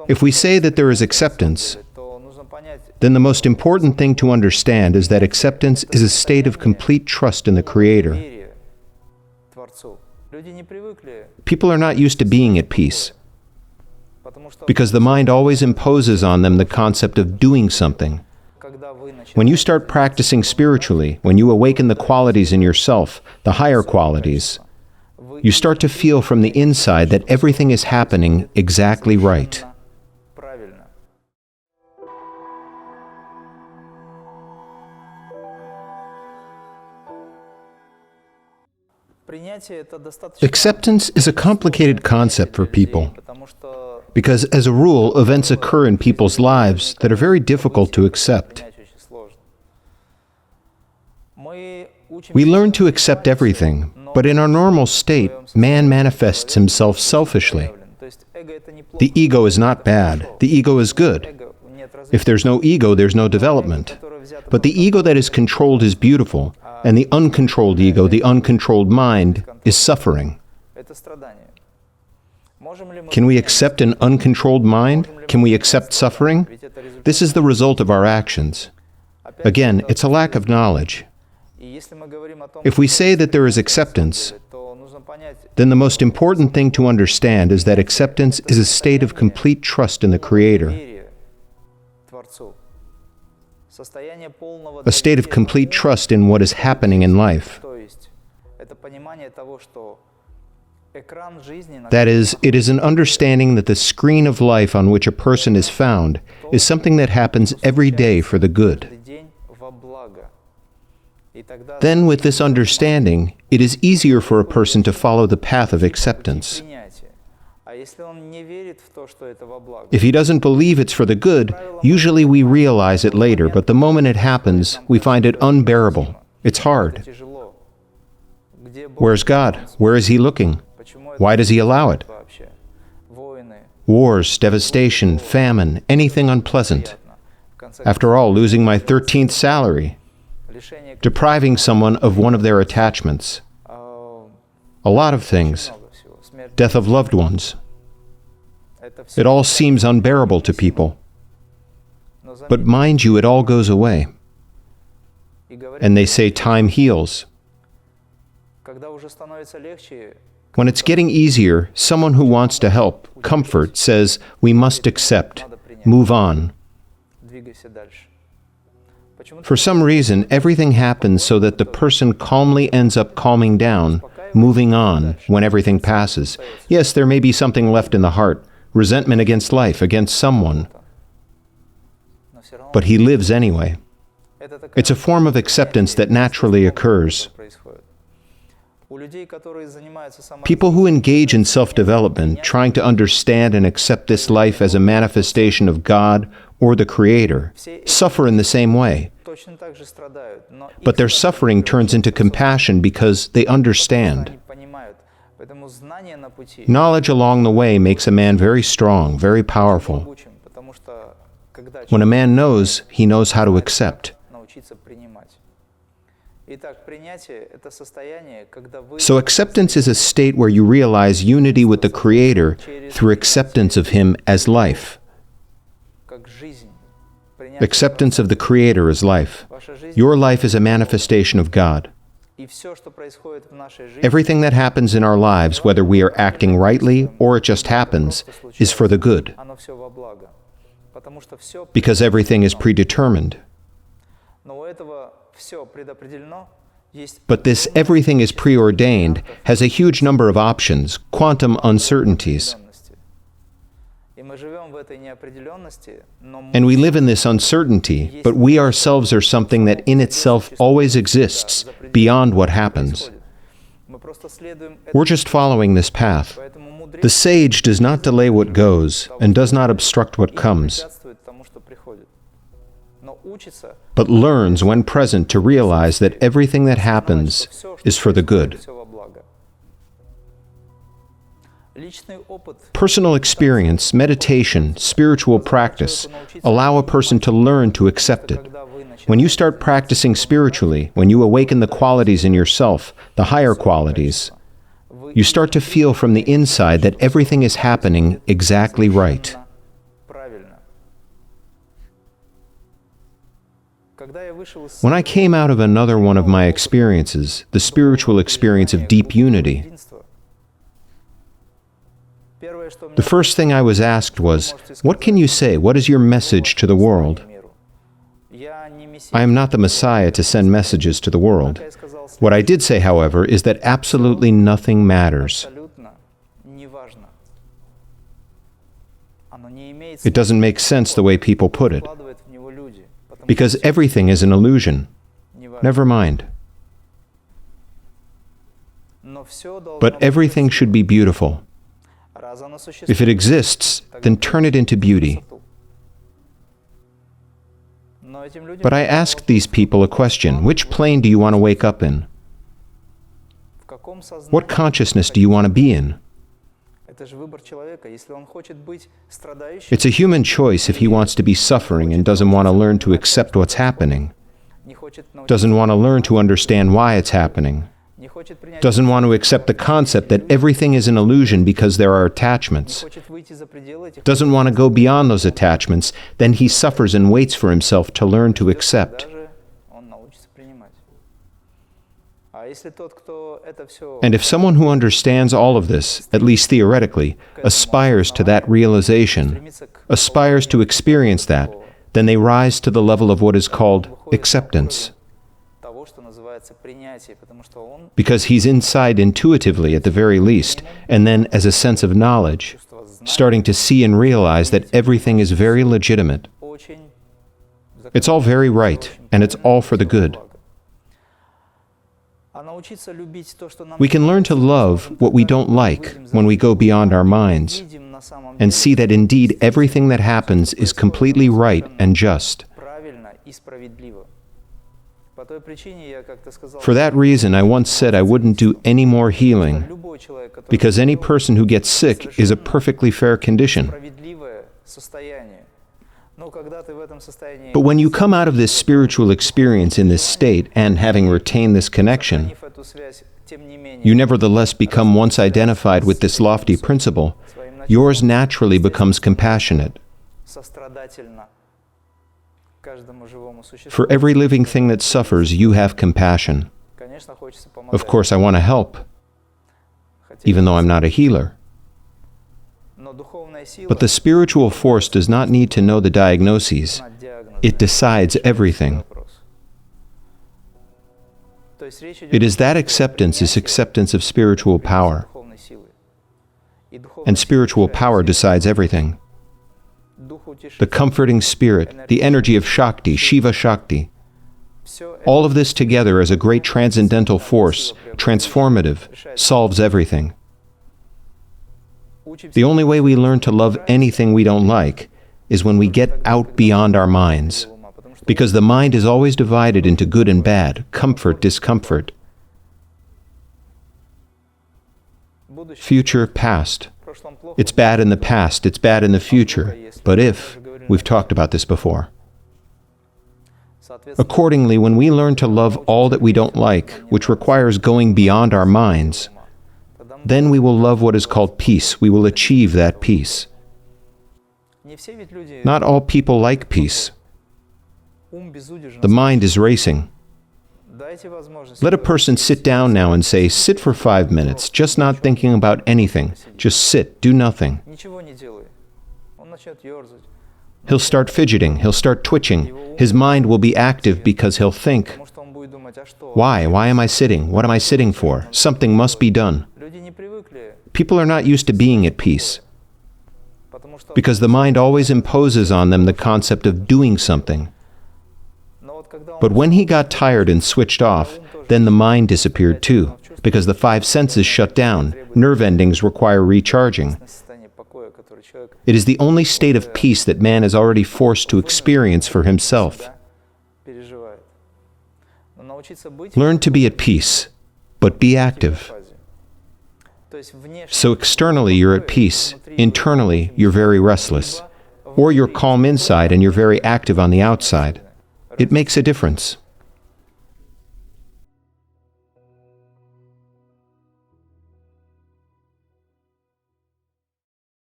If we say that there is acceptance, then the most important thing to understand is that acceptance is a state of complete trust in the Creator. People are not used to being at peace, because the mind always imposes on them the concept of doing something. When you start practicing spiritually, when you awaken the qualities in yourself, the higher qualities, you start to feel from the inside that everything is happening exactly right. Acceptance is a complicated concept for people, because as a rule, events occur in people's lives that are very difficult to accept. We learn to accept everything, but in our normal state, man manifests himself selfishly. The ego is not bad. The ego is good. If there's no ego, there's no development. But the ego that is controlled is beautiful, and the uncontrolled ego, the uncontrolled mind, is suffering. Can we accept an uncontrolled mind? Can we accept suffering? This is the result of our actions. Again, it's a lack of knowledge. If we say that there is acceptance, then the most important thing to understand is that acceptance is a state of complete trust in the Creator. A state of complete trust in what is happening in life. That is, it is an understanding that the screen of life on which a person is found is something that happens every day for the good. Then, with this understanding, it is easier for a person to follow the path of acceptance. If he doesn't believe it's for the good, usually we realize it later, but the moment it happens, we find it unbearable. It's hard. Where's God? Where is He looking? Why does He allow it? Wars, devastation, famine, anything unpleasant. After all, losing my 13th salary, depriving someone of one of their attachments, a lot of things, death of loved ones. It all seems unbearable to people. But mind you, it all goes away. And they say time heals. When it's getting easier, someone who wants to help, comfort, says, we must accept, move on. For some reason, everything happens so that the person calmly ends up calming down, moving on, when everything passes. Yes, there may be something left in the heart, resentment against life, against someone. But he lives anyway. It's a form of acceptance that naturally occurs. People who engage in self-development, trying to understand and accept this life as a manifestation of God or the Creator, suffer in the same way. But their suffering turns into compassion because they understand. Knowledge along the way makes a man very strong, very powerful. When a man knows, he knows how to accept. So acceptance is a state where you realize unity with the Creator through acceptance of Him as life. Acceptance of the Creator as life. Your life is a manifestation of God. Everything that happens in our lives, whether we are acting rightly or it just happens, is for the good. Because everything is predetermined. But this everything is preordained has a huge number of options, quantum uncertainties. And we live in this uncertainty, but we ourselves are something that in itself always exists, beyond what happens. We're just following this path. The sage does not delay what goes, and does not obstruct what comes, but learns when present to realize that everything that happens is for the good. Personal experience, meditation, spiritual practice allow a person to learn to accept it. When you start practicing spiritually, when you awaken the qualities in yourself, the higher qualities, You start to feel from the inside that everything is happening exactly right. When I came out of another one of my experiences, the spiritual experience of deep unity, the first thing I was asked was, "What can you say? What is your message to the world?" I am not the Messiah to send messages to the world. What I did say, however, is that absolutely nothing matters. It doesn't make sense the way people put it, because everything is an illusion. Never mind. But everything should be beautiful. If it exists, then turn it into beauty. But I asked these people a question: which plane do you want to wake up in? What consciousness do you want to be in? It's a human choice if he wants to be suffering and doesn't want to learn to accept what's happening, doesn't want to learn to understand why it's happening, doesn't want to accept the concept that everything is an illusion because there are attachments, doesn't want to go beyond those attachments, then he suffers and waits for himself to learn to accept. And if someone who understands all of this, at least theoretically, aspires to that realization, aspires to experience that, then they rise to the level of what is called acceptance. Because he's inside intuitively at the very least, and then as a sense of knowledge, starting to see and realize that everything is very legitimate. It's all very right, and it's all for the good. We can learn to love what we don't like when we go beyond our minds, and see that indeed everything that happens is completely right and just. For that reason, I once said I wouldn't do any more healing, because any person who gets sick is a perfectly fair condition. But when you come out of this spiritual experience in this state, and having retained this connection, you nevertheless become once identified with this lofty principle, yours naturally becomes compassionate. For every living thing that suffers, you have compassion. Of course, I want to help, even though I'm not a healer. But the spiritual force does not need to know the diagnoses. It decides everything. It is that acceptance is acceptance of spiritual power. And spiritual power decides everything. The comforting spirit, the energy of Shakti, Shiva Shakti, all of this together as a great transcendental force, transformative, solves everything. The only way we learn to love anything we don't like is when we get out beyond our minds, because the mind is always divided into good and bad, comfort, discomfort, future, past. It's bad in the past, it's bad in the future, but if, we've talked about this before. Accordingly, when we learn to love all that we don't like, which requires going beyond our minds, then we will love what is called peace. We will achieve that peace. Not all people like peace. The mind is racing. Let a person sit down now and say, sit for 5 minutes, just not thinking about anything. Just sit, do nothing. He'll start fidgeting, he'll start twitching. His mind will be active because he'll think, why? Why am I sitting? What am I sitting for? Something must be done. People are not used to being at peace, because the mind always imposes on them the concept of doing something. But when he got tired and switched off, then the mind disappeared too, because the 5 senses shut down. Nerve endings require recharging. It is the only state of peace that man is already forced to experience for himself. Learn to be at peace, but be active. So externally you're at peace, internally you're very restless, or you're calm inside and you're very active on the outside. It makes a difference.